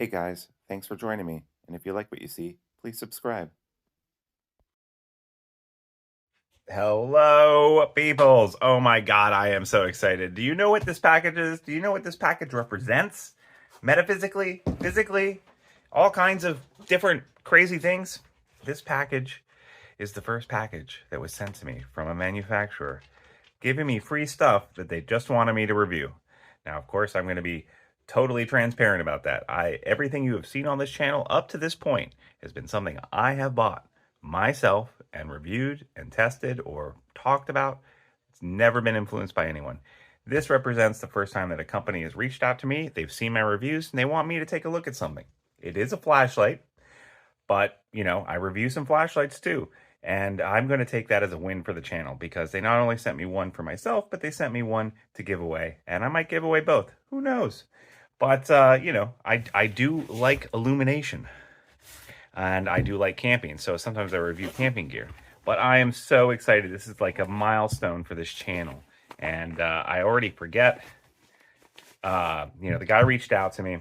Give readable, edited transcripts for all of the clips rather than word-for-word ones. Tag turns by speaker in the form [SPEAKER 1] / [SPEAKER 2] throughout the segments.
[SPEAKER 1] Hey guys, thanks for joining me. And if you like what you see, please subscribe.
[SPEAKER 2] Hello, peoples. Oh my God, I am so excited. Do you know what this package is? Do you know what this package represents? Metaphysically, physically, all kinds of different crazy things. This package is the first package that was sent to me from a manufacturer, giving me free stuff that they just wanted me to review. Now, of course, I'm going to be totally transparent about that. Everything you have seen on this channel up to this point has been something I have bought myself and reviewed and tested or talked about. It's never been influenced by anyone. This represents the first time that a company has reached out to me. They've seen my reviews and they want me to take a look at something. It is a flashlight, but I review some flashlights too. And I'm going to take that as a win for the channel because they not only sent me one for myself, but they sent me one to give away. And I might give away both. Who knows? But, I do like illumination. And I do like camping. So sometimes I review camping gear. But I am so excited. This is like a milestone for this channel. And I already forget. The guy reached out to me.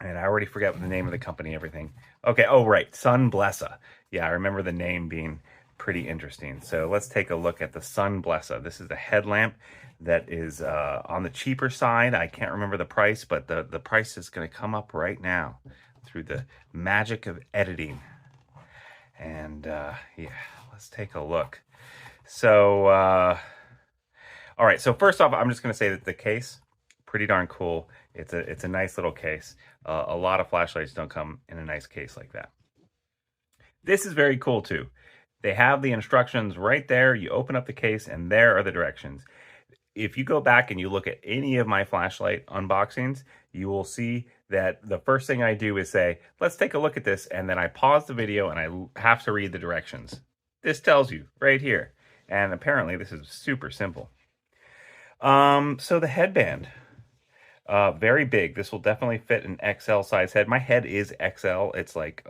[SPEAKER 2] And I already forget the name of the company, everything. Okay, oh, right, Sunblessa. Yeah, I remember the name being pretty interesting. So let's take a look at the Sunblessa. This is a headlamp that is on the cheaper side. I can't remember the price, but the price is going to come up right now through the magic of editing. And yeah, let's take a look. So, all right, so first off, I'm just going to say that the case, pretty darn cool. It's a nice little case. A lot of flashlights don't come in a nice case like that. This is very cool too. They have the instructions right there. You open up the case and there are the directions. If you go back and you look at any of my flashlight unboxings, you will see that the first thing I do is say, let's take a look at this. And then I pause the video and I have to read the directions. This tells you right here. And apparently this is super simple. So the headband. Very big. This will definitely fit an XL size head. My head is XL. It's like,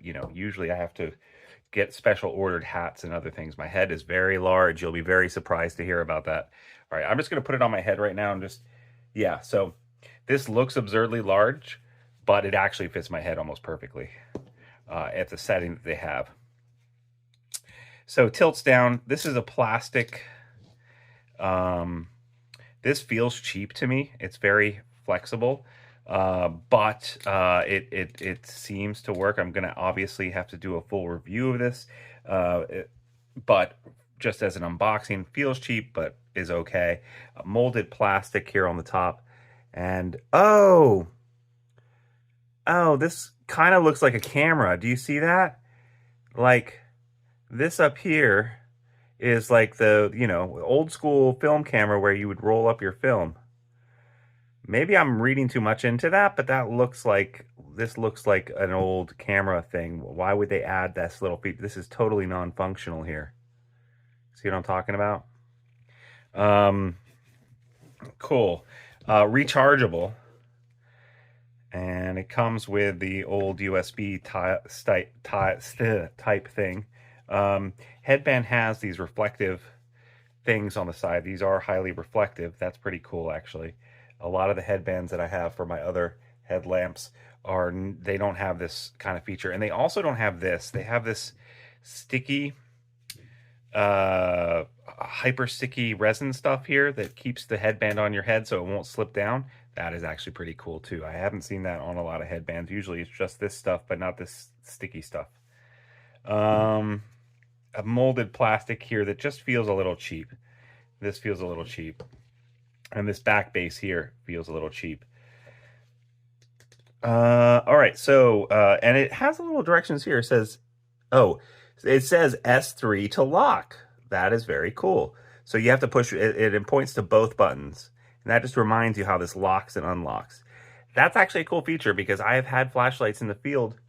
[SPEAKER 2] usually I have to get special ordered hats and other things. My head is very large. You'll be very surprised to hear about that. All right, I'm just going to put it on my head right now and yeah, so this looks absurdly large, but it actually fits my head almost perfectly at the setting that they have. So tilts down. This is a plastic. This feels cheap to me. It's very flexible, but it seems to work. I'm going to obviously have to do a full review of this, but just as an unboxing, feels cheap, but is okay. Molded plastic here on the top. And oh, this kind of looks like a camera. Do you see that? Like this up here is like the, old school film camera where you would roll up your film. Maybe I'm reading too much into that, but this looks like an old camera thing. Why would they add this little feature? This is totally non-functional here. See what I'm talking about? Cool. Rechargeable. And it comes with the old USB type thing. Headband has these reflective things on the side. These are highly reflective. That's pretty cool, actually. A lot of the headbands that I have for my other headlamps they don't have this kind of feature. And they also don't have this. They have this sticky, hyper sticky resin stuff here that keeps the headband on your head so it won't slip down. That is actually pretty cool too. I haven't seen that on a lot of headbands. Usually it's just this stuff, but not this sticky stuff. A molded plastic here that just feels a little cheap. This feels a little cheap. And this back base here feels a little cheap. All right, so, and it has a little directions here. It says S3 to lock. That is very cool. So you have to push it. It points to both buttons. And that just reminds you how this locks and unlocks. That's actually a cool feature because I have had flashlights in the field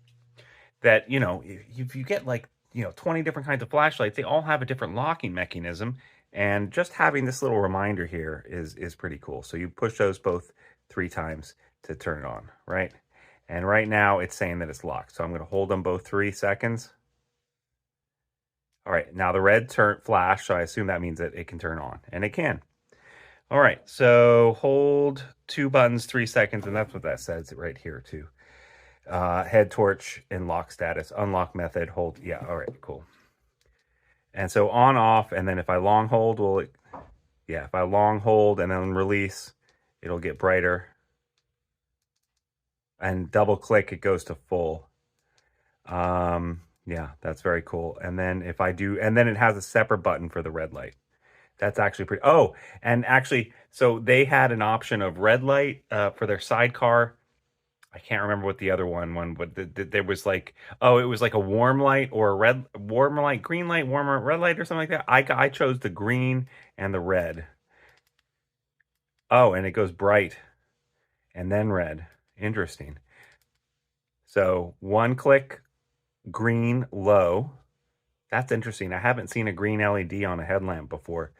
[SPEAKER 2] that, if you get like, 20 different kinds of flashlights, they all have a different locking mechanism. And just having this little reminder here is pretty cool. So you push those both 3 times to turn it on, right? And right now it's saying that it's locked. So I'm going to hold them both 3 seconds. All right, now the red flash, so I assume that means that it can turn on, and it can. All right, so hold 2 buttons 3 seconds, and that's what that says right here too. Head torch in lock status, unlock method, hold. Yeah, all right, cool. And so on off, and then if I long hold, if I long hold and then release, it'll get brighter. And double click, it goes to full. Yeah, that's very cool. And then if I do, and then it has a separate button for the red light. That's actually pretty. Oh, and actually, so they had an option of red light for their sidecar. I can't remember what the other one, but there was like, oh, it was like a warm light or a warm light, green light, warmer red light or something like that. I chose the green and the red. Oh, and it goes bright and then red. Interesting. So one click, green, low. That's interesting. I haven't seen a green LED on a headlamp before.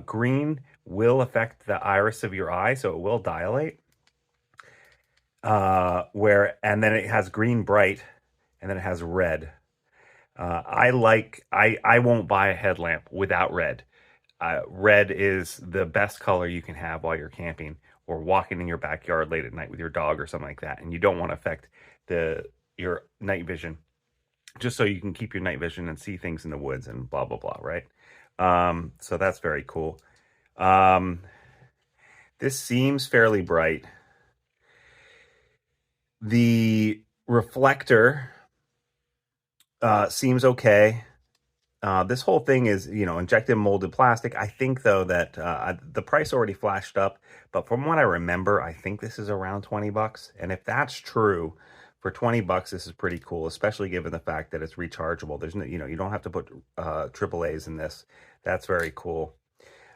[SPEAKER 2] Green will affect the iris of your eye, so it will dilate. And then it has green bright, and then it has red. I won't buy a headlamp without red. Red is the best color you can have while you're camping or walking in your backyard late at night with your dog or something like that. And you don't want to affect your night vision, just so you can keep your night vision and see things in the woods and blah, blah, blah, right? So that's very cool. This seems fairly bright. The reflector seems okay. This whole thing is, injected molded plastic. I think, though, that the price already flashed up, but from what I remember, I think this is around 20 bucks. And if that's true, for 20 bucks, this is pretty cool, especially given the fact that it's rechargeable. There's no, you don't have to put AAAs in this. That's very cool.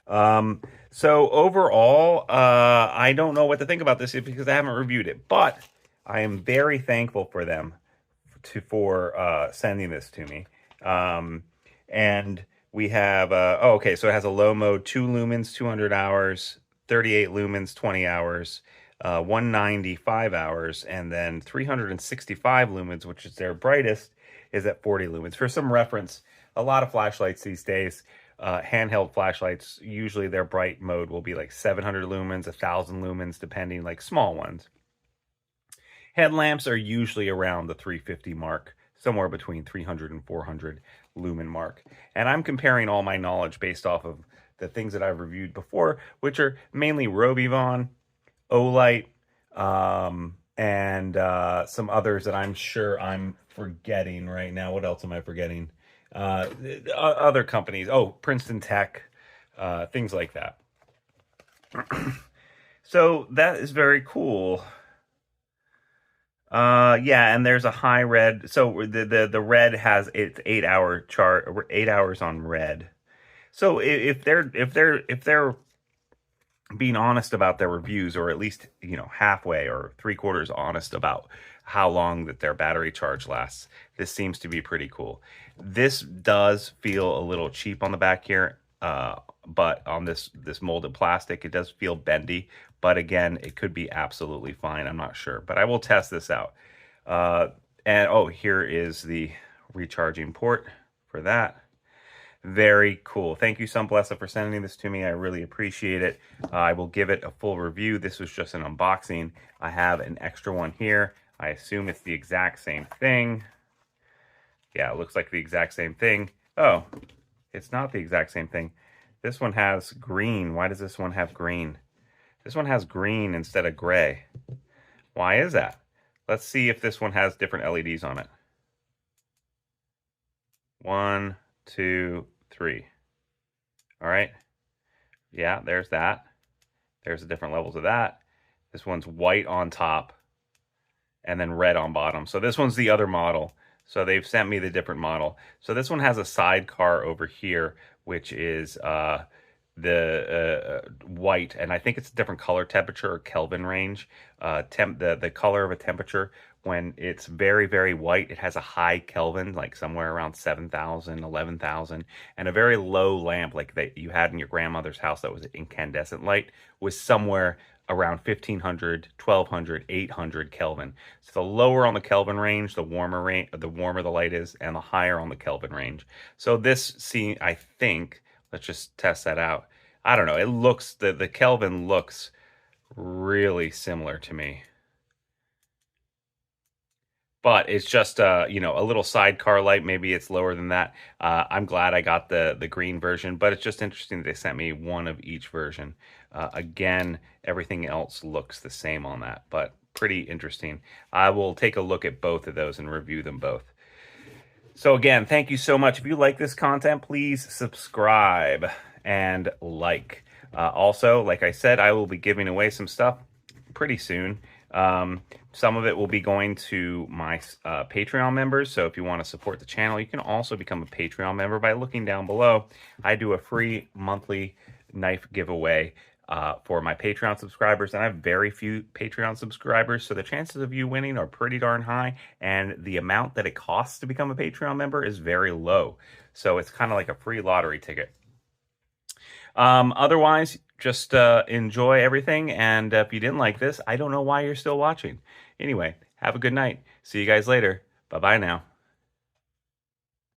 [SPEAKER 2] So overall, I don't know what to think about this because I haven't reviewed it, but I am very thankful for them for sending this to me. And we have, okay, so it has a low mode, 2 lumens, 200 hours, 38 lumens, 20 hours, 195 hours, and then 365 lumens, which is their brightest, is at 40 lumens. For some reference, a lot of flashlights these days, handheld flashlights, usually their bright mode will be like 700 lumens, 1,000 lumens, depending, like small ones. Headlamps are usually around the 350 mark, somewhere between 300 and 400 lumen mark. And I'm comparing all my knowledge based off of the things that I've reviewed before, which are mainly Robivon, Olight, and some others that I'm sure I'm forgetting right now. What else am I forgetting? Other companies. Oh, Princeton Tech, things like that. So that is very cool. Yeah, and there's a high red. So the red has its 8-hour chart, 8 hours on red. So if they're being honest about their reviews, or at least halfway or 3/4 honest about how long that their battery charge lasts, this seems to be pretty cool. This does feel a little cheap on the back here, but on this molded plastic, it does feel bendy. But again, it could be absolutely fine. I'm not sure, but I will test this out. And oh, here is the recharging port for that. Very cool. Thank you, Sunblessa, for sending this to me. I really appreciate it. I will give it a full review. This was just an unboxing. I have an extra one here. I assume it's the exact same thing. Yeah, it looks like the exact same thing. Oh, it's not the exact same thing. This one has green. Why does this one have green? This one has green instead of gray. Why is that? Let's see if this one has different LEDs on it. 1, 2, 3. All right. Yeah, there's that. There's the different levels of that. This one's white on top and then red on bottom. So this one's the other model. So they've sent me the different model. So this one has a sidecar over here, which is the white, and I think it's a different color temperature or Kelvin range. The color of a temperature when it's very, very white, it has a high Kelvin, like somewhere around 7,000, 11,000, and a very low lamp like that you had in your grandmother's house that was incandescent light was somewhere around 1,500, 1,200, 800 Kelvin. So the lower on the Kelvin range, the warmer the light is, and the higher on the Kelvin range. So this, I think, let's just test that out. I don't know. It looks, the Kelvin looks really similar to me. But it's just you know, a little sidecar light. Maybe it's lower than that. I'm glad I got the green version, but it's just interesting that they sent me one of each version. Again, everything else looks the same on that, but pretty interesting. I will take a look at both of those and review them both. So again, thank you so much. If you like this content, please subscribe and like. Also, like I said, I will be giving away some stuff pretty soon. Some of it will be going to my Patreon members. So if you want to support the channel, you can also become a Patreon member by looking down below. I do a free monthly knife giveaway for my Patreon subscribers, and I have very few Patreon subscribers, so the chances of you winning are pretty darn high, and the amount that it costs to become a Patreon member is very low. So it's kind of like a free lottery ticket. Otherwise, just enjoy everything, and if you didn't like this, I don't know why you're still watching. Anyway, have a good night. See you guys later. Bye-bye now.